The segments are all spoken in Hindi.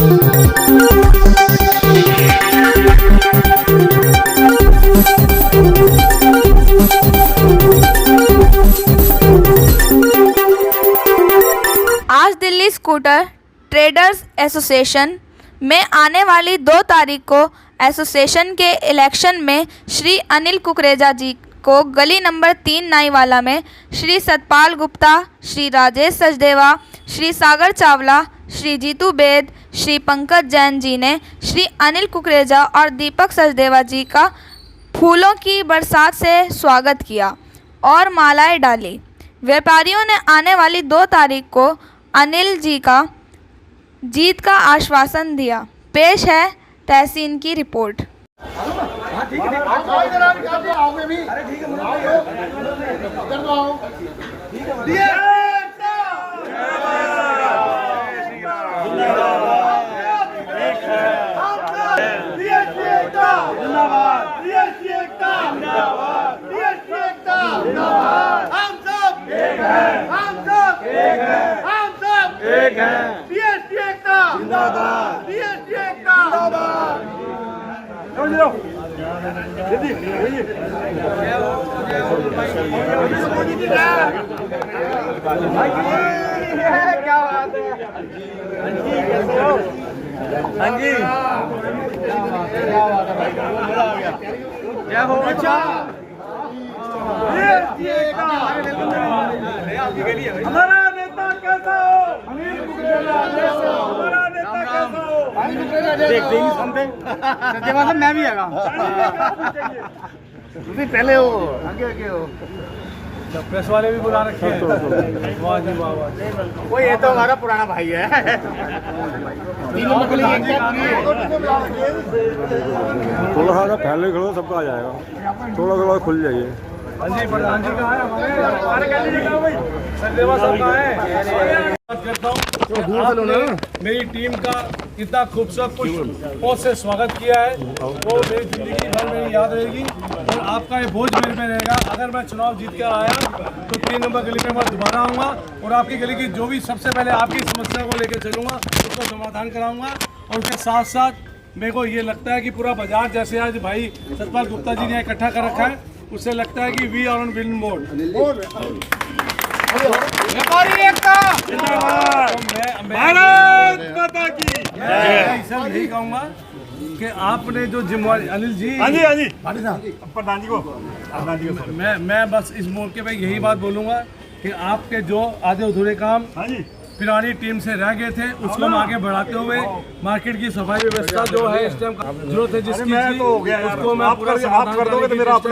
आज दिल्ली स्कूटर ट्रेडर्स एसोसिएशन में आने वाली 2 तारीख को एसोसिएशन के इलेक्शन में श्री अनिल कुकरेजा जी को गली नंबर 3 नाईवाला में श्री सतपाल गुप्ता, श्री राजेश सचदेवा, श्री सागर चावला, श्री जीतू बेद, श्री पंकज जैन जी ने श्री अनिल कुकरेजा और दीपक सचदेवा जी का फूलों की बरसात से स्वागत किया और मालाएं डाली। व्यापारियों ने आने वाली 2 तारीख को अनिल जी का जीत का आश्वासन दिया। पेश है तहसीन की रिपोर्ट। हमारा नेता कैसा हो? हमारा नेता कैसा हो? देखते ही सुनते मैं भी आगा पहले हो आगे हो प्रेस वाले भी बुला रखे हैं। वाह जी वाह वाह। वो ये तो हमारा पुराना भाई है। थोड़ा सा पहले खड़ो सबका आ जाएगा, थोड़ा थोड़ा खुल जाइए। हाँ जी प्रधान जी कहाँ है हमारे? सचदेवा साहब कहाँ है? बात करता हूँ मेरी टीम का इतना खूबसूरत पहुँच से स्वागत किया है, वो मेरी जिंदगी भर मेरी याद रहेगी और आपका ये बोझ मेरे में रहेगा। अगर मैं चुनाव जीत कर आया तो 3 नंबर गली में मैं दोबारा आऊँगा और आपकी गली की जो भी सबसे पहले आपकी समस्या को लेकर चलूँगा, उसको समाधान कराऊँगा। और उसके साथ साथ मेरे को ये लगता है कि पूरा बाजार जैसे आज भाई सतपाल गुप्ता जी ने इकट्ठा कर रखा है, उससे लगता है कि we are on win mode. व्यापारी एकता भारत माता की। मैं सब यही कहूँगा कि आपने जो जिम्मेवारी अनिल जी, हाँ जी प्रधान जी को मैं बस इस मौके पे यही बात बोलूँगा कि आपके जो आधे अधूरे काम पुरानी टीम से रह गए थे, उसको हम आगे बढ़ाते हुए मार्केट की सफाई व्यवस्था जो है इस टाइम जरूरत है जिसकी उसको मैं पूरा समाधान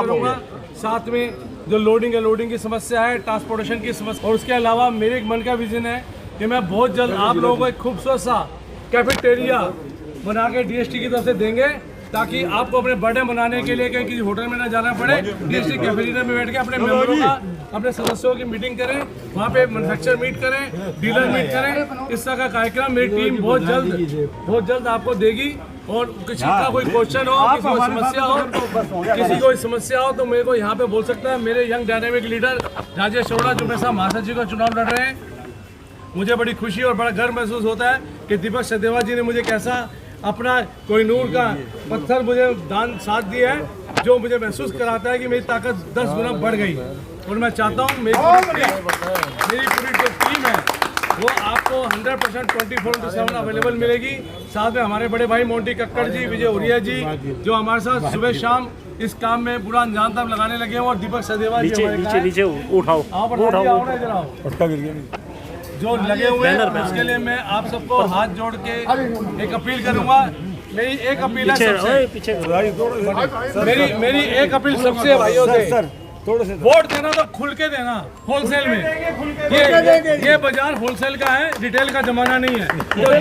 करूँगा। साथ में जो लोडिंग की समस्या है, ट्रांसपोर्टेशन की समस्या, और उसके अलावा मेरे एक मन का विजन है कि मैं बहुत जल्द आप लोगों को एक खूबसूरत सा कैफेटेरिया बना के डीएसटी की तरफ से देंगे, ताकि आपको अपने बर्थडे मनाने के लिए कहीं किसी होटल में ना जाना पड़े। डीएसटी कैफेटेरिया में बैठ के अपने मेंबरों का, अपने सदस्यों की मीटिंग करें, वहाँ पे मैन्युफैक्चर मीट करें, डीलर मीट करें। इस तरह का कार्यक्रम मेरी टीम बहुत जल्द आपको देगी। और किसी का कोई क्वेश्चन हो, किसी को समस्या हो तो मेरे को यहाँ पे बोल सकता है। मेरे यंग डायनेमिक लीडर राजेश चौड़ा जो मेरे साथ महासचिव का चुनाव लड़ रहे हैं, मुझे बड़ी खुशी और बड़ा गर्व महसूस होता है कि दीपक सचदेवा जी ने मुझे कैसा अपना कोहिनूर का पत्थर मुझे दान साथ दिया है, जो मुझे महसूस कराता है कि मेरी ताकत 10 गुना बढ़ गई। और मैं चाहता हूँ मेरी पूरी जो टीम है वो आपको 100% 24/7 अवेलेबल मिलेगी। साथ में हमारे बड़े भाई मोंटी कक्कड़ जी, विजय उरिया जी जो हमारे साथ सुबह शाम इस काम में पूरा अंजाम तक लगाने लगे हैं, और दीपक सचदेवा जी नीचे उठाओ जो लगे हुए हैं। उसके लिए मैं आप सबको हाथ जोड़ के एक अपील करूंगा। मेरी एक अपील है मेरी एक अपील सबसे भाइयों से, वोट देना तो खुल के देना, होलसेल में। ये बाजार होलसेल का है, रिटेल का जमाना नहीं है। तो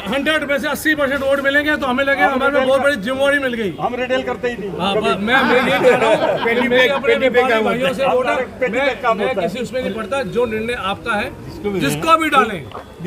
100 में से 80% वोट मिलेंगे तो हमें लगे हमारे में बहुत बड़ी जिम्मेवारी मिल गई। हम रिटेल करते ही नहीं। मैं ये कह रहा हूँ भाइयों से वोटर, मैं किसी उसमें नहीं पड़ता। जो निर्णय आपका है, जिसको भी डालें,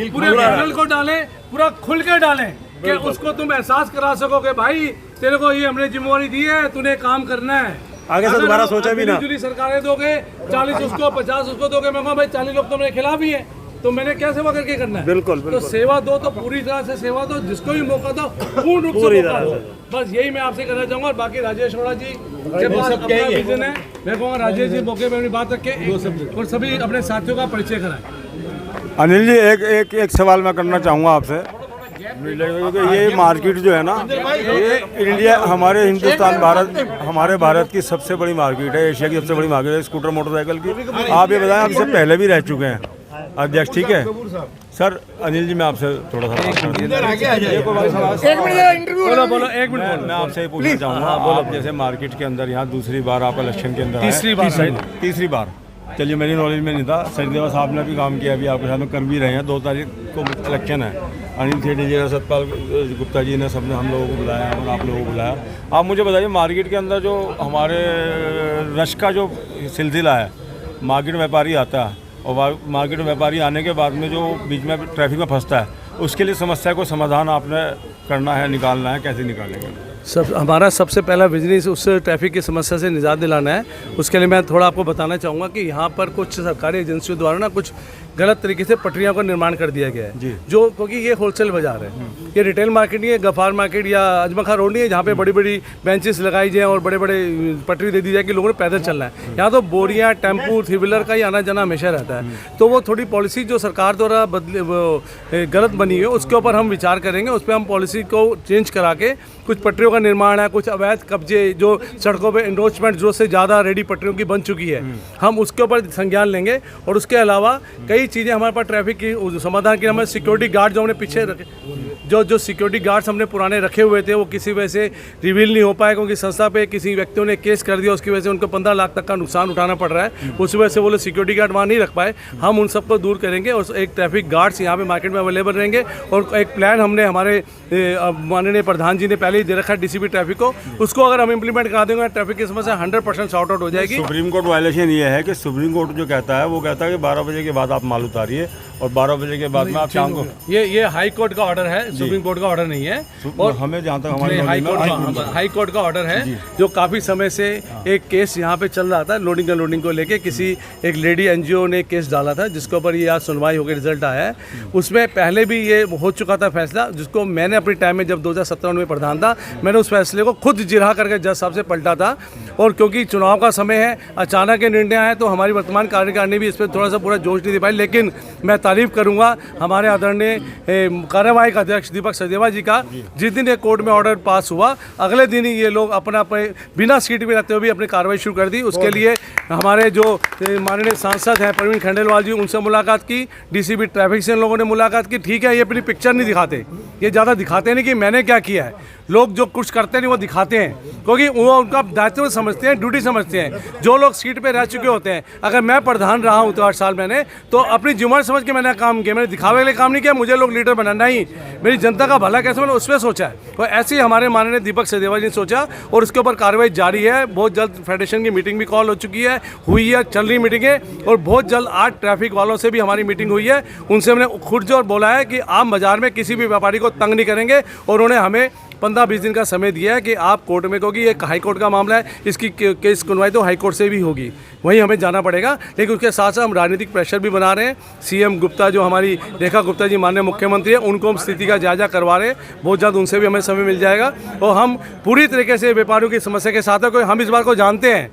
पूरे पैनल को डालें, पूरा खुल के डालें कि उसको तुम एहसास करा सको कि भाई तेरे को ये हमने जिम्मेवारी दी है, तूने काम करना है। आगे से दोबारा सोचा भी ना। सरकारें दोगे 40 उसको 50 उसको दोगे, मैं कहूँ भाई 40 लोग तो मेरे खिलाफ ही है। तो मैंने क्या सेवा करके करना है? बिल्कुल, तो बिल्कुल। सेवा दो तो पूरी तरह से सेवा दो, जिसको भी मौका दो पूर्ण रूप से मौका दो। बस यही मैं आपसे कहना चाहूंगा। और बाकी राजेश अरोड़ा जी के पास अपना विजन है। मैं कहूँगा राजेश जी मौके पर अपनी बात रखें और सभी अपने साथियों का परिचय कराएं। अनिल जी एक सवाल मैं करना चाहूँगा आपसे, क्योंकि ये मार्केट जो है ना, ये इंडिया हमारे हिंदुस्तान हमारे भारत की सबसे बड़ी मार्केट है, एशिया की सबसे बड़ी मार्केट है स्कूटर मोटरसाइकिल की। आप ये बताएं, आप इससे पहले भी रह चुके हैं अध्यक्ष, ठीक है सर? अनिल जी मैं आपसे थोड़ा सा बोलो एक मिनट। मैं आपसे ये पूछना चाहूँगा, आप जैसे मार्केट के अंदर यहाँ दूसरी बार आप इलेक्शन के अंदर तीसरी बार, चलिए मेरी नॉलेज में नहीं था, सचदेवा साहब ने भी काम किया, अभी आपके साथ में कर भी रहे हैं। 2 तारीख को इलेक्शन है। अनिल सेठी जी, सतपाल गुप्ता जी ने सबने हम लोगों को बुलाया और आप लोगों को बुलाया। आप मुझे बताइए, मार्केट के अंदर जो हमारे रश का जो सिलसिला है, मार्केट व्यापारी आता है और मार्केट व्यापारी आने के बाद में जो बीच में ट्रैफिक में फंसता है, उसके लिए समस्या को समाधान आपने करना है, निकालना है, कैसे निकालेंगे? हमारा सबसे पहला बिजनेस उस ट्रैफिक की समस्या से निजात दिलाना है। उसके लिए मैं थोड़ा आपको बताना चाहूँगा कि यहाँ पर कुछ सरकारी एजेंसियों द्वारा ना कुछ गलत तरीके से पटरियों का निर्माण कर दिया गया है, जो क्योंकि ये होलसेल बाजार है, ये रिटेल मार्केट नहीं है, गफ़ार मार्केट या अजमखा रोड नहीं है जहाँ पे बड़ी बड़ी बेंचेस लगाई जाए और बड़े बड़े पटरी दे दी जाए कि लोगों ने पैदल चलना है। यहाँ तो बोरियाँ, टेम्पू, थ्री व्हीलर का ही आना जाना हमेशा रहता है। तो वो थोड़ी पॉलिसी जो सरकार द्वारा गलत बनी है, उसके ऊपर हम विचार करेंगे। उस पर हम पॉलिसी को चेंज करा के कुछ पटरियों का निर्माण है, कुछ अवैध कब्जे जो सड़कों पे इंडोर्समेंट जो से ज़्यादा रेडी पटरियों की बन चुकी है, हम उसके ऊपर संज्ञान लेंगे। और उसके अलावा कई चीज़ें हमारे पास ट्रैफिक की समाधान की, हमारे सिक्योरिटी गार्ड जो हमने पीछे रखे, जो सिक्योरिटी गार्ड्स हमने पुराने रखे हुए थे, वो किसी वजह से रिवील नहीं हो पाए क्योंकि संस्था पे किसी व्यक्तियों ने केस कर दिया, उसकी वजह से उनको 15 लाख तक का नुकसान उठाना पड़ रहा है। उस वजह से वो लोग सिक्योरिटी गार्ड वहाँ नहीं रख पाए। हम उन सबको दूर करेंगे और एक ट्रैफिक गार्ड्स यहाँ पे मार्केट में अवेलेबल रहेंगे। और एक प्लान हमने हमारे माननीय प्रधान जी ने पहले ही दे रखा है डीसीपी ट्रैफिक को, उसको अगर हम इंप्लीमेंट करा देंगे ट्रैफिक की समस्या 100% सॉर्ट आउट हो जाएगी। सुप्रीम कोर्ट वायलेशन ये है कि सुप्रीम कोर्ट जो कहता है वो कहता है कि 12 बजे के बाद आप माल उतारिए और 12 बजे के बाद में आप शाम को, ये हाई कोर्ट का ऑर्डर है, सुप्रीम कोर्ट का ऑर्डर नहीं है। और हमें जहाँ तक हमारे हाई कोर्ट का ऑर्डर है, जो काफ़ी समय से एक केस यहाँ पे चल रहा था लोडिंग अनलोडिंग को लेके। किसी एक लेडी एनजीओ ने केस डाला था जिसके ऊपर ये आज सुनवाई होकर रिजल्ट आया है। उसमें पहले भी ये हो चुका था फैसला, जिसको मैंने अपने टाइम में जब 2017 में प्रधान था, मैंने उस फैसले को खुद जिरहा करके जज साहब से पलटा था। और क्योंकि चुनाव का समय है, अचानक ये निर्णय आए, तो हमारी वर्तमान कार्यकारिणी भी इस पर थोड़ा सा पूरा जोश नहीं दे पाई। लेकिन मैं तारीफ करूंगा हमारे आदरणीय कार्यवाही का अध्यक्ष दीपक सचदेवा जी का। जिस दिन ये कोर्ट में ऑर्डर पास हुआ, अगले दिन ही ये लोग अपना बिना सीट में रहते हुए भी अपनी कार्रवाई शुरू कर दी। उसके लिए हमारे जो माननीय सांसद हैं प्रवीण खंडेलवाल जी, उनसे मुलाकात की, डीसीपी ट्रैफिक से लोगों ने मुलाकात की। ठीक है, ये अपनी पिक्चर नहीं दिखाते, ये ज़्यादा दिखाते नहीं कि मैंने क्या किया है। लोग जो कुछ करते नहीं वो दिखाते हैं, क्योंकि वो उनका दायित्व समझते हैं, ड्यूटी समझते हैं। जो लोग सीट पे रह चुके होते हैं, अगर मैं प्रधान रहा हूँ तो 8 साल मैंने, तो अपनी जिम्मेदारी समझ के मैंने काम किया, मैंने दिखावे के लिए काम नहीं किया मुझे लोग लीडर बनाना। नहीं, मेरी जनता का भला कैसे मैंने उस पर सोचा है। तो ऐसे ही हमारे माननीय दीपक सचदेवा जी ने सोचा और उसके ऊपर कार्रवाई जारी है। बहुत जल्द फेडरेशन की मीटिंग भी कॉल हो चुकी है, हुई है, चल रही मीटिंग है। और बहुत जल्द 8 ट्रैफिक वालों से भी हमारी मीटिंग हुई है। उनसे हमने खुद जो बोला है कि आप बाजार में किसी भी व्यापारी को तंग नहीं करेंगे। और उन्होंने हमें 15-20 दिन का समय दिया है कि आप कोर्ट में, क्योंकि ये हाई कोर्ट का मामला है, इसकी केस सुनवाई तो हाई कोर्ट से भी होगी, वहीं हमें जाना पड़ेगा। लेकिन उसके साथ साथ हम राजनीतिक प्रेशर भी बना रहे हैं। सीएम गुप्ता जो हमारी रेखा गुप्ता जी माननीय मुख्यमंत्री है, उनको हम स्थिति का जायजा करवा रहे हैं। बहुत जल्द उनसे भी हमें समय मिल जाएगा। और हम पूरी तरीके से व्यापारियों की समस्या के साथ है, क्योंकि हम इस बात को जानते हैं,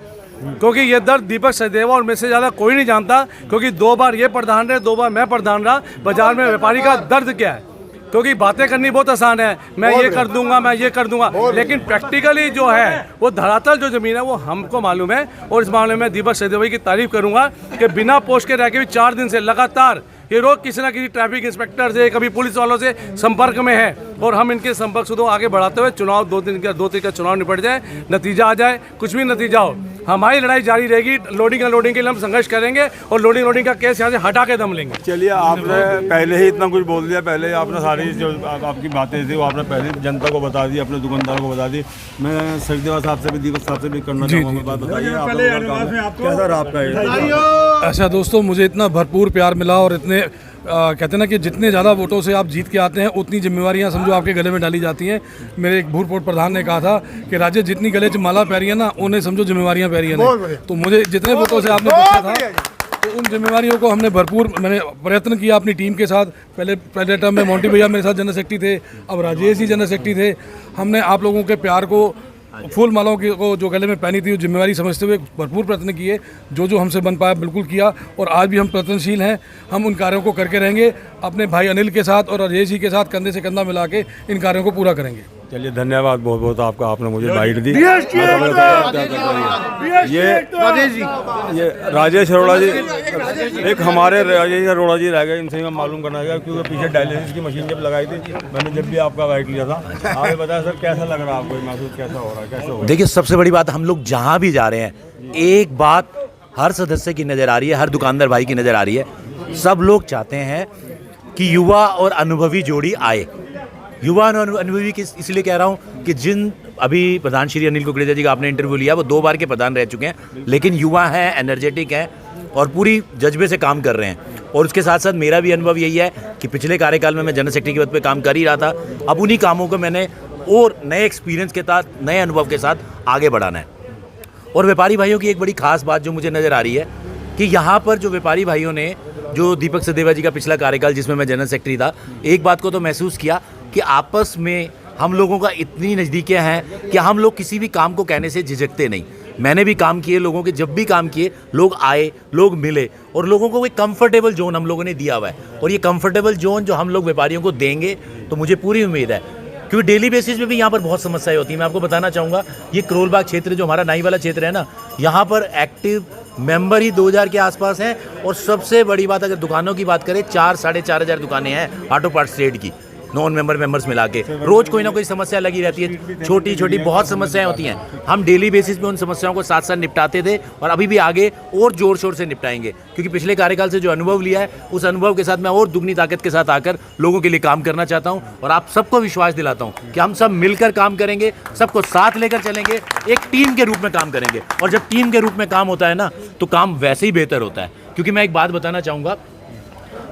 क्योंकि ये दर्द दीपक सचदेवा और मैं से ज़्यादा कोई नहीं जानता। क्योंकि 2 बार ये प्रधान रहे, 2 बार मैं प्रधान रहा। बाजार में व्यापारी का दर्द क्या है, क्योंकि बातें करनी बहुत आसान है, मैं ये कर दूंगा, मैं ये कर दूंगा, लेकिन प्रैक्टिकली जो है वो धरातल जो जमीन है वो हमको मालूम है। और इस मामले में दीपक सचदेवा की तारीफ करूंगा कि बिना पोस्ट के रह के भी 4 दिन से लगातार ये रोज किसी ना किसी ट्रैफिक इंस्पेक्टर से, कभी पुलिस वालों से संपर्क में है। और हम इनके संपर्क से आगे बढ़ाते हुए चुनाव 2 दिन का चुनाव निपट जाए, नतीजा आ जाए, कुछ भी नतीजा हो, हमारी लड़ाई जारी रहेगी। लोडिंग अनलोडिंग के लिए हम संघर्ष करेंगे और लोडिंग का केस यहाँ से हटा के दम लेंगे। चलिए, आपने पहले ही इतना कुछ बोल दिया, पहले आपने सारी जो आपकी बातें थी वो आपने पहले जनता को बता दी, अपने दुकानदारों को बता दी। मैं सचदेवा साहब से भी, दीपक साहब से भी करना चाहूँगा बात। बताइए कैसा रहा आपका? अच्छा दोस्तों, मुझे इतना भरपूर प्यार मिला और इतने कहते हैं ना कि जितने ज़्यादा वोटों से आप जीत के आते हैं उतनी जिम्मेवारियां समझो आपके गले में डाली जाती हैं। मेरे एक भूतपूर्व प्रधान ने कहा था कि राज्य जितनी गले च माला पैरी है ना, उन्हें समझो जिम्मेवारियां पैरी है। तो मुझे जितने वोटों से आपने पूछा था तो उन जिम्मेवारियों को हमने भरपूर मैंने प्रयत्न किया अपनी टीम के साथ। पहले टर्म में मोंटी भैया मेरे साथ जनरल सेक्रेटरी थे, अब राजेश जी जनरल सेक्रेटरी थे। हमने आप लोगों के प्यार को, फूल मालाओं को जो गले में पहनी थी, वो जिम्मेवारी समझते हुए भरपूर प्रयत्न किए। जो हमसे बन पाया बिल्कुल किया, और आज भी हम प्रयत्नशील हैं। हम उन कार्यों को करके रहेंगे, अपने भाई अनिल के साथ और राजेश जी के साथ कंधे से कंधा मिला के इन कार्यों को पूरा करेंगे। चलिए धन्यवाद बहुत बहुत आपका, आपने मुझे बाइट दी। ये राजेश अरोड़ा जी, एक हमारे राजेश अरोड़ा जी रह गए, इनसे मैं मालूम करना है क्योंकि पीछे डायलिसिस की मशीन जब लगाई थी मैंने, जब भी आपका बाइट लिया था। आपने बताया सर कैसा लग रहा है आपको, महसूस कैसा हो रहा है, कैसे हो रहा है? देखिए, सबसे बड़ी बात, हम लोग जहाँ भी जा रहे हैं एक बात हर सदस्य की नज़र आ रही है, हर दुकानदार भाई की नज़र आ रही है। सब लोग चाहते हैं कि युवा और अनुभवी जोड़ी आए। युवा और अनुभवी किस इसलिए कह रहा हूँ कि जिन अभी प्रधान श्री अनिल कुकरेजा जी का आपने इंटरव्यू लिया, वो 2 बार के प्रधान रह चुके हैं, लेकिन युवा हैं, एनर्जेटिक हैं और पूरी जज्बे से काम कर रहे हैं। और उसके साथ साथ मेरा भी अनुभव यही है कि पिछले कार्यकाल में मैं जनरल सेक्रेटरी के पद पे काम कर ही रहा था। अब उन्हीं कामों को मैंने और नए एक्सपीरियंस के साथ, नए अनुभव के साथ आगे बढ़ाना है। और व्यापारी भाइयों की एक बड़ी खास बात जो मुझे नज़र आ रही है कि यहाँ पर जो व्यापारी भाइयों ने, जो दीपक सदेवा जी का पिछला कार्यकाल जिसमें मैं जनरल सेक्रेटरी था, एक बात को तो महसूस किया कि आपस में हम लोगों का इतनी नज़दीकियाँ हैं कि हम लोग किसी भी काम को कहने से झिझकते नहीं। मैंने भी काम किए, लोगों के जब भी काम किए, लोग आए, लोग मिले और लोगों को एक कंफर्टेबल जोन हम लोगों ने दिया हुआ है। और ये कंफर्टेबल जोन जो हम लोग व्यापारियों को देंगे, तो मुझे पूरी उम्मीद है, क्योंकि डेली बेसिस पे भी यहाँ पर बहुत समस्याएं होती हैं। मैं आपको बताना चाहूँगा, ये करोल बाग क्षेत्र जो हमारा नाई वाला क्षेत्र है ना, यहाँ पर एक्टिव मेंबर ही 2000 के आसपास हैं। और सबसे बड़ी बात, अगर दुकानों की बात करें, 4-4.5 हज़ार दुकानें हैं ऑटो पार्ट्स ट्रेड की, नॉन मेंबर्स मिला के। रोज़ कोई ना कोई समस्या लगी रहती है, छोटी छोटी बहुत समस्याएं होती हैं। हम डेली बेसिस पे उन समस्याओं को साथ साथ निपटाते थे और अभी भी आगे और ज़ोर शोर से निपटाएंगे, क्योंकि पिछले कार्यकाल से जो अनुभव लिया है, उस अनुभव के साथ मैं और दुगनी ताकत के साथ आकर लोगों के लिए काम करना चाहता हूँ। और आप सबको विश्वास दिलाता हूँ कि हम सब मिलकर काम करेंगे, सबको साथ लेकर चलेंगे, एक टीम के रूप में काम करेंगे। और जब टीम के रूप में काम होता है ना, तो काम वैसे ही बेहतर होता है। क्योंकि मैं एक बात बताना चाहूँगा,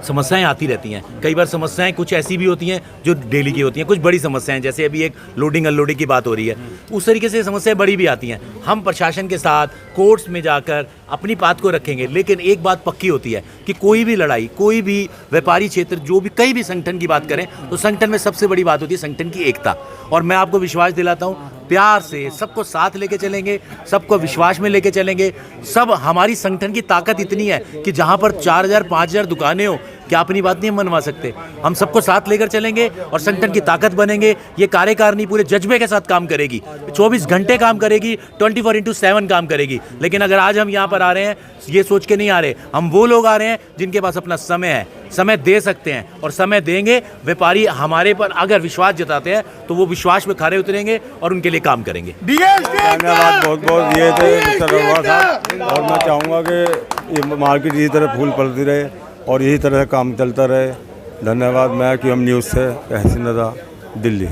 समस्याएं आती रहती हैं। कई बार समस्याएं कुछ ऐसी भी होती हैं जो डेली की होती हैं, कुछ बड़ी समस्याएं, जैसे अभी एक लोडिंग अनलोडिंग की बात हो रही है, उस तरीके से समस्याएं बड़ी भी आती हैं। हम प्रशासन के साथ कोर्ट्स में जाकर अपनी बात को रखेंगे, लेकिन एक बात पक्की होती है कि कोई भी लड़ाई, कोई भी व्यापारी क्षेत्र, जो भी कई भी संगठन की बात करें, तो संगठन में सबसे बड़ी बात होती है संगठन की एकता। और मैं आपको विश्वास दिलाता हूँ, प्यार से सबको साथ लेके चलेंगे, सबको विश्वास में लेके चलेंगे। सब हमारी संगठन की ताकत इतनी है कि जहाँ पर 4000-5000 दुकानें हो, क्या अपनी बात नहीं मनवा सकते? हम सबको साथ लेकर चलेंगे और संगठन की ताकत बनेंगे। ये कार्यकारिणी पूरे जज्बे के साथ काम करेगी, 24 घंटे काम करेगी, 24/7 काम करेगी। लेकिन अगर आज हम यहाँ पर आ रहे हैं, ये सोच के नहीं आ रहे, हम वो लोग आ रहे हैं जिनके पास अपना समय है, समय दे सकते हैं और समय देंगे। व्यापारी हमारे पर अगर विश्वास जताते हैं, तो वो विश्वास में खरे उतरेंगे और उनके लिए काम करेंगे। धन्यवाद बहुत बहुत। ये थे मिस्टर अरोड़ा साहब, और मैं चाहूँगा कि ये मार्केट इसी तरह फूल पलती रहे और यही तरह काम चलता रहे। धन्यवाद। मैं QM न्यूज़ से तहसीन रजा, दिल्ली।